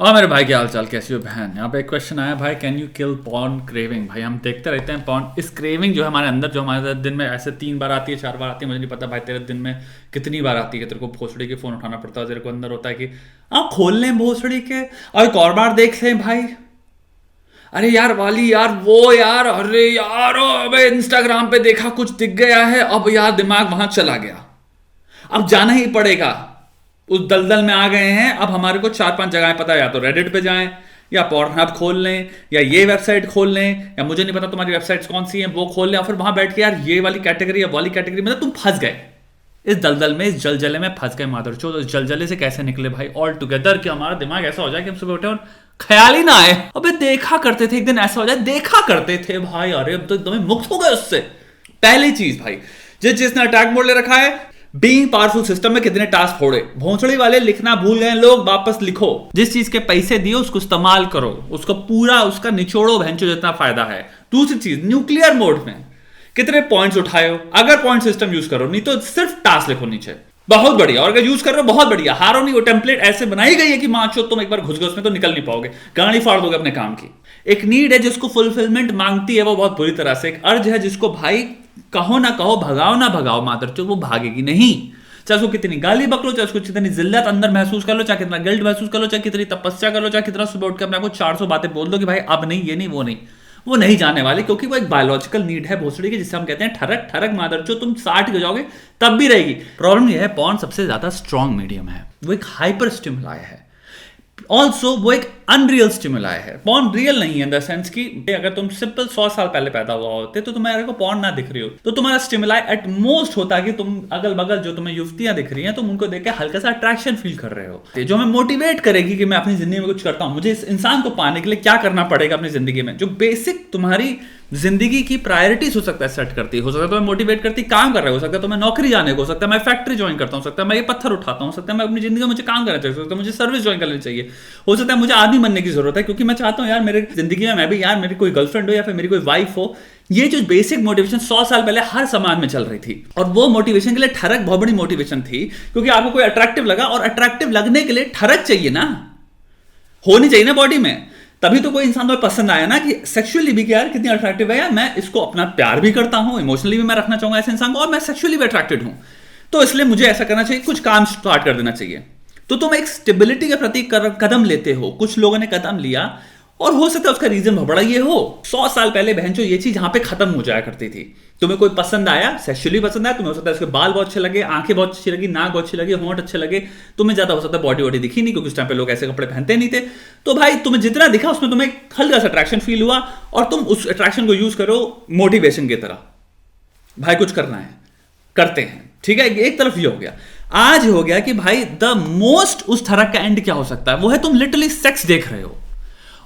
और मेरे भाई, क्या हाल चाल, कैसी हो बहन। यहाँ पे एक क्वेश्चन आया भाई, can you kill porn craving. भाई हम देखते रहते हैं पॉर्न, इस क्रेविंग जो है हमारे अंदर, जो हमारे दिन में ऐसे 3 बार आती है, 4 बार आती है, मुझे नहीं पता भाई तेरे दिन में कितनी बार आती है। तेरे को भोसड़ी के फोन उठाना पड़ता है, तेरे को अंदर होता है कि आप खोल लें भोसड़ी के और एक और बार देख लें भाई। अरे यार वाली यार, वो यार, अरे यार अबे इंस्टाग्राम पे देखा, कुछ दिख गया है, अब यार दिमाग वहां चला गया, अब जाना ही पड़ेगा। उस दलदल में आ गए हैं, अब हमारे को 4-5 जगहें पता है, या तो रेडिट पे जाएं, या पॉर्नहब खोल लें, या ये वेबसाइट खोल लें, या मुझे नहीं पता तुम्हारी वेबसाइट्स कौन सी हैं वो खोल लें, और फिर वहां बैठ के यार ये वाली कैटेगरी या वाली कैटेगरी, मतलब तुम फंस गए इस दलदल में, इस जलजले में फंस गए मादरचोद। इस जलजले से कैसे निकले भाई ऑल टुगेदर, कि हमारा दिमाग ऐसा हो जाए कि हम सुबह उठे और ख्याल ही ना आए, अबे देखा करते थे, एक दिन ऐसा हो जाए देखा करते थे भाई, अरे अब तो एकदम मुक्त हो गए उससे। पहली चीज भाई, जिसने अटैक मोड ले रखा है, बीइंग पावरफुल सिस्टम में कितने टास्क फोड़े, भोंसड़ी वाले लिखना भूल गए लोग, वापस लिखो। जिस चीज के पैसे दिए उसको इस्तेमाल करो, उसको पूरा उसका निचोड़ो, भैंचो जितना फायदा है। दूसरी चीज, न्यूक्लियर मोड में कितने पॉइंट्स उठाए हो, अगर पॉइंट सिस्टम यूज करो, नहीं तो सिर्फ टास्क लिखो नीचे, बहुत बढ़िया। और अगर यूज कर रहे हो बहुत बढ़िया, हारो नहीं, वो टेम्पलेट ऐसे बनाई गई है कि माचो तुम एक बार घुस गए उसमें तो निकल नहीं पाओगे, गाड़ी फाड़ दोगे अपने काम की। एक नीड है जिसको फुलफिलमेंट मांगती है वो बहुत बुरी तरह से, एक अर्ज है जिसको भाई कहो ना कहो, भगाओ ना भगाओ मादरचोद, वो भागेगी नहीं। चाहे उसको कितनी गाली बक लो, चाहे उसको कितनी जिल्लत अंदर महसूस कर लो, चाहे कितना गिल्ट महसूस कर लो, चाहे कितनी तपस्या कर लो, चाहे कितना सुबह उठ के अपने आपको 400 बातें बोल दो कि भाई अब नहीं, ये नहीं, वो नहीं जाने वाले, क्योंकि वो एक बायोलॉजिकल नीड है भोसड़ी की, जिसे हम कहते हैं ठरक ठरक मादरचोद। तुम 60 के जाओगे तब भी रहेगी। प्रॉब्लम यह है, पॉर्न सबसे ज्यादा स्ट्रॉन्ग मीडियम है, वो एक हाइपर स्टिमुलाई है, ऑल्सो वो एक अनरियल स्टिमुलाई है। पॉर्न रियल नहीं है इन द सेंस कि अगर तुम सिंपल 100 साल पहले पैदा हुआ होते तो तुम्हारे को पॉर्न ना दिख रही हो, तो तुम्हारा स्टिमुलाई एट मोस्ट होता है कि तुम अगल बगल जो तुम्हें युवतियां दिख रही हैं तुम उनको देख के हल्का सा अट्रैक्शन फील कर रहे हो, जो हमें मोटिवेट करेगी कि मैं अपनी जिंदगी में कुछ करता हूं, मुझे इस इंसान को पाने के लिए क्या करना पड़ेगा अपनी जिंदगी में, जो बेसिक तुम्हारी जिंदगी की प्रायोरिटीज हो सकता है सेट करती है, हो सकता है तुम्हें मोटिवेट करती, काम कर रहे हो सकता है तुम्हें नौकरी जाने को, हो सकता है मैं फैक्ट्री ज्वाइन करता हूं, सकता है मैं ये पत्थर उठाता हूं, हो सकता है मैं अपनी जिंदगी में मुझे काम करना चाहिए, हो सकता है मुझे सर्विस ज्वाइन करनी चाहिए, हो सकता है मुझे आदमी बनने की जरूरत है क्योंकि मैं चाहता हूं यार मेरे जिंदगी में मैं भी यार मेरी कोई गर्लफ्रेंड हो या फिर मेरी कोई वाइफ हो। ये जो बेसिक मोटिवेशन 100 साल पहले हर समाज में चल रही थी, और वो मोटिवेशन के लिए ठरक बहुत बड़ी मोटिवेशन थी, क्योंकि आपको कोई अट्रैक्टिव लगा, और अट्रैक्टिव लगने के लिए ठरक चाहिए ना, होनी चाहिए ना बॉडी में, तभी तो कोई इंसान तो पसंद आया ना, कि सेक्सुअली भी कि यार कितनी अट्रैक्टिव है यार, मैं इसको अपना प्यार भी करता हूं, इमोशनली भी मैं रखना चाहूंगा ऐसे इंसान को, और मैं सेक्सुअली भी अट्रैक्टेड हूं, तो इसलिए मुझे ऐसा करना चाहिए, कुछ काम स्टार्ट कर देना चाहिए। तो तुम एक स्टेबिलिटी के प्रति कदम लेते हो, कुछ लोगों ने कदम लिया, और हो सकता है उसका रीजन बहुत बड़ा ये हो, 100 साल पहले बहनचो ये चीज यहां पे खत्म हो जाया करती थी। तुम्हें कोई पसंद आया, सेक्सुअली पसंद आया, तुम्हें हो सकता है उसके बाल बहुत अच्छे लगे, आंखें बहुत अच्छी लगी, नाक बहुत अच्छी लगी, होंठ अच्छे लगे, तुम्हें ज्यादा हो सकता है बॉडी वॉडी दिखी नहीं, क्योंकि उस टाइम पे लोग ऐसे कपड़े पहनते नहीं थे, तो भाई तुम्हें जितना दिखा उसमें तुम्हें हल्का सा अट्रैक्शन फील हुआ, और तुम उस अट्रैक्शन को यूज करो मोटिवेशन की तरह, भाई कुछ करना है, करते हैं, ठीक है। एक तरफ ये हो गया। आज हो गया कि भाई द मोस्ट उस तरह का एंड क्या हो सकता है, वो है तुम लिटरली सेक्स देख रहे हो,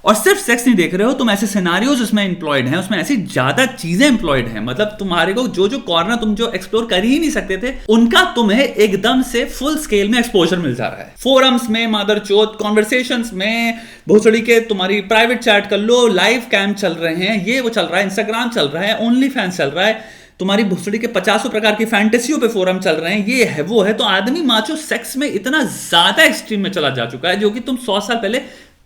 और सिर्फ सेक्स नहीं देख रहे हो, तुम ऐसे सिनारियोज उसमें एम्प्लॉयड हैं, उसमें ऐसी ज्यादा चीजें एम्प्लॉयड हैं, मतलब तुम्हारे को जो जो कॉर्नर तुम जो एक्सप्लोर कर ही नहीं सकते थे, उनका तुम्हें एकदम से फुल स्केल में एक्सपोजर मिल जा रहा है। फोरम्स में मादरचोद, कॉन्वर्सेशंस में भोसड़ी के, तुम्हारी प्राइवेट चैट कर लो, लाइव कैम चल रहे हैं, ये वो चल रहा है, इंस्टाग्राम चल रहा है, ओनली फैंस चल रहा है, तुम्हारी भोसड़ी के 50 प्रकार की फैंटेसियों पे फोरम चल रहे हैं, ये है वो है। तो आदमी माचो सेक्स में इतना ज्यादा एक्सट्रीम में चला जा चुका है, जो कि तुम 100 साल पहले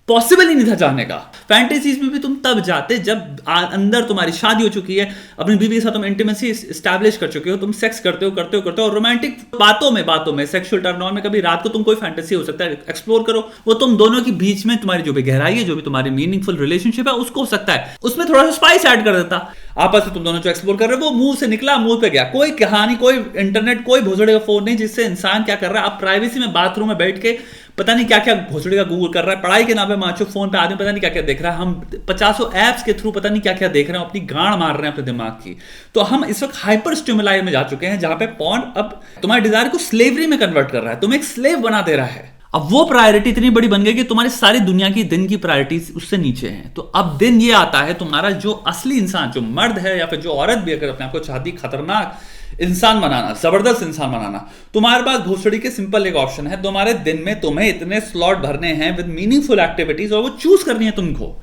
पॉसिबल ही नहीं था जाने का। फैंटेसीज में भी तुम तब जाते जब अंदर तुम्हारी शादी हो चुकी है, अपनी बीवी के साथ तुम इंटीमेसी एस्टैब्लिश कर चुके हो, तुम सेक्स करते हो, और रोमांटिक बातों में सेक्सुअल टर्न में कभी रात को तुम कोई फैंटेसी हो सकता है एक्सप्लोर करो, वो तुम दोनों के बीच में तुम्हारी जो भी गहराई है, जो भी तुम्हारी मीनिंगफुल रिलेशनशिप है, उसको हो सकता है उसमें थोड़ा सा स्पाइस ऐड कर देता। आपस में तुम दोनों जो एक्सप्लोर कर रहे हो वो मुंह से निकला मुंह पे गया, कोई कहानी, कोई इंटरनेट, कोई भोसड़े का फोन नहीं जिससे इंसान क्या कर रहा है, आप प्राइवेसी में बाथरूम में बैठ के पता नहीं क्या क्या भोसड़ी का गूगल कर रहा है, पढ़ाई के नाम पे माचो फोन पे आदमी पता नहीं क्या क्या देख रहा है, हम 50 एप्स के थ्रू पता नहीं क्या क्या देख रहे हैं, अपनी गांड मार रहे हैं अपने दिमाग की। तो हम इस वक्त हाइपर स्टिमुलाई में जा चुके हैं, जहां पे पॉर्न अब तुम्हारे डिजायर को स्लेवरी में कन्वर्ट कर रहा है, तुम्हें एक स्लेव बना दे रहा है। अब वो प्रायोरिटी इतनी बड़ी बन गई कि तुम्हारी सारी दुनिया की दिन की प्रायोरिटीज उससे नीचे हैं। तो अब दिन ये आता है, तुम्हारा जो असली इंसान, जो मर्द है या फिर जो औरत भी अगर अपने आप को चाहती खतरनाक इंसान बनाना, जबरदस्त इंसान बनाना, तुम्हारे पास भोसड़ी के सिंपल एक ऑप्शन है, तुम्हारे दिन में तुम्हें इतने स्लॉट भरने हैं विद मीनिंगफुल एक्टिविटीज, और वो चूज करनी है तुमको।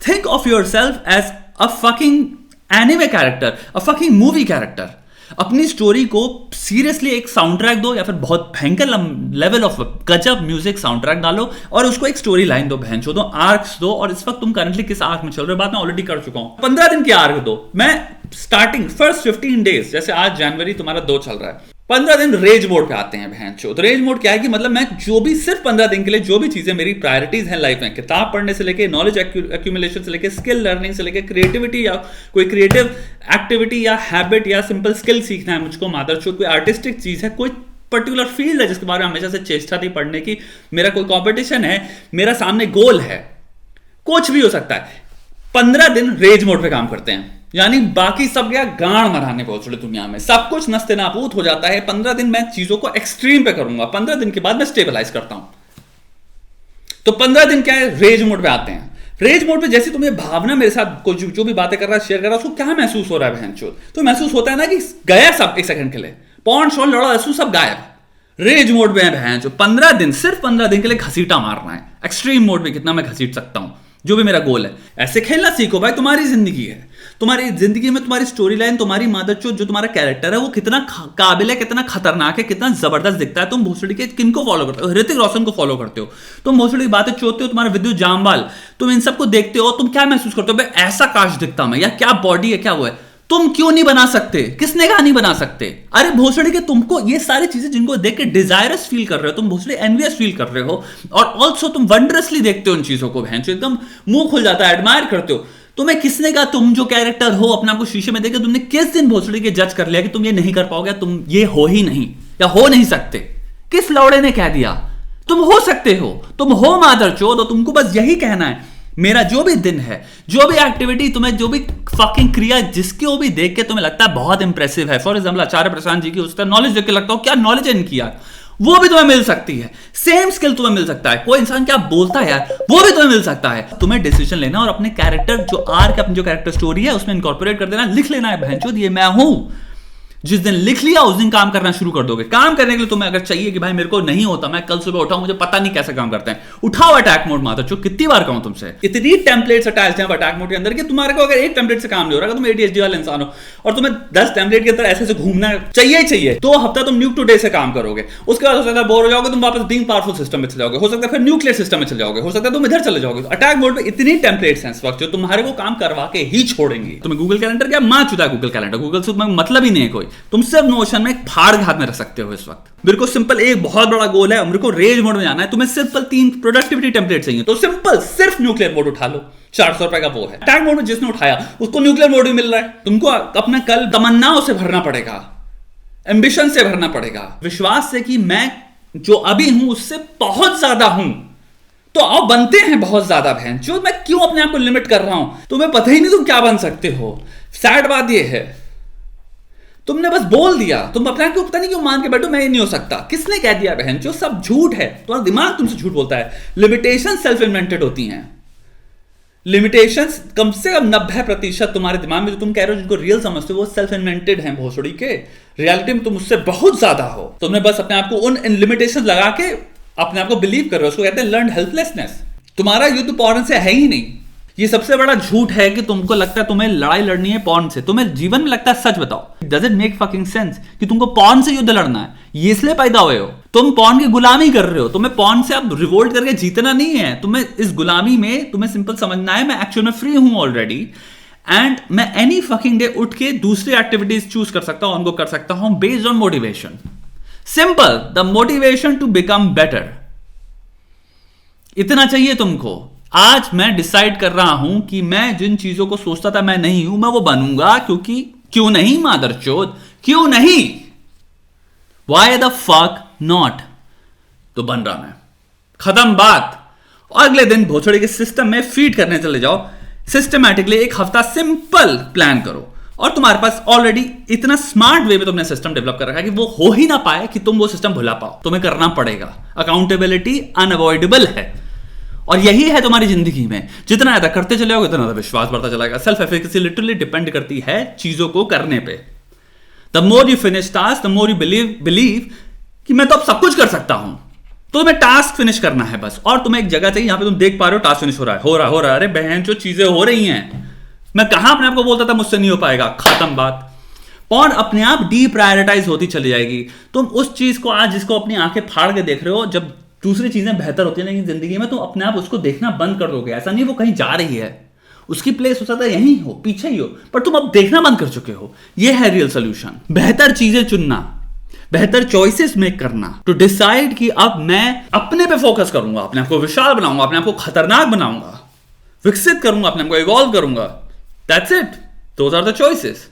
Think of yourself as a fucking anime character, a fucking movie character. अपनी स्टोरी को सीरियसली एक साउंड ट्रैक दो, या फिर बहुत भयंकर लेवल ऑफ गजब म्यूजिक साउंड ट्रैक डालो और उसको एक स्टोरी लाइन दो, बहन दो, आर्क्स दो। और इस वक्त तुम करंटली किस आर्क में चल रहे हो, बात मैं ऑलरेडी कर चुका हूं। 15 दिन की आर्क दो। मैं स्टार्टिंग फर्स्ट 15 डेज, जैसे आज जनवरी तुम्हारा 2 चल रहा है, 15 दिन रेज मोड पे आते हैं बहन चो। तो रेज मोड क्या है कि मतलब मैं जो भी सिर्फ 15 दिन के लिए जो भी चीजें मेरी प्रायोरिटीज हैं लाइफ में, किताब पढ़ने से लेके नॉलेज एक्यूमुलेशन से लेके स्किल लर्निंग से लेके क्रिएटिविटी या कोई क्रिएटिव एक्टिविटी या हैबिट या सिंपल स्किल सीखना है मुझको, मादरचोद कोई आर्टिस्टिक चीज है, कोई पर्टिकुलर फील्ड है जिसके बारे में हमेशा से चेष्टा थी पढ़ने की, मेरा कोई कॉम्पिटिशन है, मेरा सामने गोल है, कुछ भी हो सकता है, 15 दिन रेज मोड पे काम करते हैं। यानी बाकी सब क्या गांड मराने पहुंच रहे दुनिया में, सब कुछ नस्ते नाबूद हो जाता है। 15 दिन मैं चीजों को एक्सट्रीम पे करूंगा, 15 दिन के बाद मैं स्टेबलाइज करता हूं। तो 15 दिन क्या है, रेज मोड पे आते हैं। रेज मोड पे जैसे तुम्हें भावना मेरे साथ को जो भी बातें कर रहा है शेयर कर रहा है, उसको क्या महसूस हो रहा है बहनचोद, तो महसूस होता है ना कि गया सब एक सेकंड के लिए, पॉन्ड शॉल लड़ा लसू सब गायब। रेज मोड पे है बहनचोद, 15 दिन, सिर्फ 15 दिन के लिए घसीटा मारना है। एक्सट्रीम मोड में कितना मैं घसीट सकता हूं, जो भी मेरा गोल है। ऐसे खेलना सीखो भाई, तुम्हारी जिंदगी है, तुम्हारी जिंदगी में तुम्हारी स्टोरी लाइन, तुम्हारी मादरचोद, जो तुम्हारा कैरेक्टर है वो कितना काबिल है, कितना खतरनाक है, कितना जबरदस्त दिखता है। तुम भोसड़ी के किनको फॉलो करते हो, ऋतिक रोशन को फॉलो करते हो, तुम भोसड़ी की बातें चोदते हो, तुम्हारा विद्युत जामवाल, तुम इन सबको देखते हो, तुम क्या महसूस करते हो, भाई ऐसा काश दिखता मैं, या क्या बॉडी है, क्या वो है। तुम क्यों नहीं बना सकते, किसने कहा नहीं बना सकते। अरे भोसड़ी के तुमको ये सारी चीजें जिनको देख के डिजायरस फील कर रहे हो, तुम भोसड़ी एनवियस फील कर रहे हो, और ऑल्सो तुम वंडरसली देखते हो उन चीजों को, बहन एकदम मुंह खुल जाता है, एडमायर करते हो। तुम्हें किसने कहा, तुम जो कैरेक्टर हो अपने आपको शीशे में देखे, तुमने किस दिन भोसड़ी के जज कर लिया कि तुम ये नहीं कर पाओगे, तुम ये हो ही नहीं या हो नहीं सकते। किस लौड़े ने कह दिया तुम हो सकते हो, तुम हो मादरचोद। और तुमको बस यही कहना है, मेरा जो भी दिन है, जो भी एक्टिविटी, तुम्हें जो भी फकिंग क्रिया जिसको भी देख के तुम्हें लगता है बहुत इंप्रेसिव है, फॉर एग्जाम्पल आचार्य प्रशांत जी की उसका नॉलेज देख के लगता हो क्या नॉलेज है इनकी यार, वो भी तुम्हें मिल सकती है। सेम स्किल तुम्हें मिल सकता है, कोई इंसान क्या बोलता है यार, वो भी तुम्हें मिल सकता है। तुम्हें डिसीजन लेना और अपने कैरेक्टर जो आर्क, अपनी जो कैरेक्टर स्टोरी है उसमें इंकॉर्पोरेट कर देना, लिख लेना है बहनचोद ये मैं हूं। जिस दिन लिख लिया उस दिन काम करना शुरू कर दोगे। काम करने के लिए तुम्हें अगर चाहिए कि भाई मेरे को नहीं होता, मैं कल सुबह उठाऊं, मुझे पता नहीं कैसे काम करते हैं, उठाओ अटैक मोड माता चो। कितनी बार कहूं तुमसे, इतनी टेम्पलेट्स अटैच हैं अटैक मोड के अंदर कि तुम्हारे को अगर एक टेम्पलेट से काम नहीं हो रहा, तुम ADHD वाले इंसान हो और तुम्हें 10 टेम्पलेट के अंदर ऐसे घूमना चाहिए ही चाहिए, 2 हफ्ता तुम न्यूक टू डे से काम करोगे, उसके बाद हो सकता है बोर हो जाओगे, तुम वापस बीइंग पावरफुल सिस्टम में चले जाओगे, हो सकता है फिर न्यूक्लियर सिस्टम में चले जाओगे, हो सकता है तुम इधर चले जाओगे। अटैक मोड में इतनी टेम्पलेट्स हैं इस वक्त जो तुम्हारे को काम करवा के ही छोड़ेंगे। तुम्हें गूगल कैलेंडर क्या मां चुदा है, गूगल कैलेंडर, गूगल से तुम्हें मतलब ही नहीं है कोई, तुम सिर्फ नोशन में एक फाड़ के हाथ में रख सकते हो इस वक्त। मेरे को सिंपल एक बहुत बड़ा गोल है, मेरे को रेज मोड में जाना है, तुम्हें सिंपल 3 प्रोडक्टिविटी टेम्पलेट चाहिए, तो सिंपल सिर्फ न्यूक्लियर मोड उठा लो, 400 रुपए का वो है। अटैक मोड में जिसने उठाया उसको न्यूक्लियर मोड भी मिल रहा है। तुमको अपना कल तमन्नाओं से भरना पड़ेगा, एम्बिशन से भरना पड़ेगा, विश्वास से कि मैं जो अभी हूं उससे बहुत ज्यादा हूं। तो आओ बनते हैं बहुत ज्यादा बहन जो, मैं क्यों अपने आप को लिमिट कर रहा हूं, तुम्हें पता ही नहीं तुम क्या बन सकते हो। सैड बात यह है तुमने बस बोल दिया, तुम अपने आप को पता नहीं क्यों मान के बैठो मैं ये नहीं हो सकता। किसने कह दिया बहन जो, सब झूठ है, तुम्हारा दिमाग तुमसे झूठ बोलता है। लिमिटेशन सेल्फ इन्वेंटेड होती हैं। लिमिटेशंस कम से कम 90% तुम्हारे दिमाग में जो तुम कह रहे हो जिनको रियल समझते हो वो सेल्फ इन्वेंटेड हैं भोसड़ी के। रियलिटी में तुम उससे बहुत ज्यादा हो, तुमने बस अपने आप को उन लिमिटेशन लगा के अपने आप को बिलीव कर रहे हो, उसको कहते हैं लर्न हेल्पलेसनेस। तुम्हारा युद्ध पॉर्न से है ही नहीं। ये सबसे बड़ा झूठ है कि तुमको लगता है तुम्हें लड़ाई लड़नी है पॉर्न से। तुम्हें जीवन में लगता है, सच बताओ, does it make fucking sense कि तुमको पॉर्न से युद्ध लड़ना है? ये इसलिए पैदा हुए हो, तुम पॉर्न की गुलामी कर रहे हो। तुम्हें पॉर्न से अब रिवोल्ट करके जीतना नहीं है, तुम्हें इस गुलामी में तुम्हें सिंपल समझना है मैं एक्चुअल में फ्री हूं ऑलरेडी, एंड मैं एनी फकिंग डे उठ के दूसरी एक्टिविटीज चूज कर सकता हूं, उनको कर सकता हूं based on motivation. Simple, the motivation to become better, इतना चाहिए तुमको। आज मैं डिसाइड कर रहा हूं कि मैं जिन चीजों को सोचता था मैं नहीं हूं, मैं वो बनूंगा, क्योंकि क्यों नहीं मादरचोद, क्यों नहीं, वाई द फक नॉट। तो बन रहा मैं, खत्म बात। और अगले दिन भोसड़ी के सिस्टम में फीड करने चले जाओ सिस्टमैटिकली। एक हफ्ता सिंपल प्लान करो और तुम्हारे पास ऑलरेडी इतना स्मार्ट वे में तुमने सिस्टम डेवलप कर रखा है कि वो हो ही ना पाए कि तुम वो सिस्टम भुला पाओ। तुम्हें करना पड़ेगा, अकाउंटेबिलिटी अनअवॉइडेबल है। और यही है तुम्हारी जिंदगी में, जितना ज्यादा करते चले जाओगे उतना ज्यादा विश्वास बढ़ता चलेगा। सेल्फ एफिकेसी लिटरली डिपेंड करती है चीजों को करने पे। The more you finish task, the more you believe कि मैं तो अब सब कुछ कर सकता हूं। तो तुम्हें टास्क फिनिश करना है बस, और तुम्हें एक जगह चाहिए यहां पे तुम देख पा रहे हो टास्क फिनिश हो रहा है। अरे बहन जो चीजें हो रही हैं, मैं कहां अपने आप को बोलता था मुझसे नहीं हो पाएगा, खत्म बात। पॉर्न अपने आप डीप्रायोरिटाइज होती चली जाएगी। तुम उस चीज को आज जिसको अपनी आंखें फाड़ के देख रहे हो, जब दूसरी चीजें बेहतर होती है लेकिन जिंदगी में, तुम अपने आप उसको देखना बंद कर दोगे। ऐसा नहीं वो कहीं जा रही है, उसकी प्लेस हो सकता है यहीं हो, पीछे ही हो, पर तुम अब देखना बंद कर चुके हो। यह है रियल सोल्यूशन। बेहतर चीजें चुनना, बेहतर चॉइसेस मेक करना, टू डिसाइड कि अब मैं अपने पे फोकस करूंगा, अपने आप को विशाल बनाऊंगा, अपने आप को खतरनाक बनाऊंगा, विकसित करूंगा, अपने आप को इवॉल्व करूंगा। That's it, those are the choices.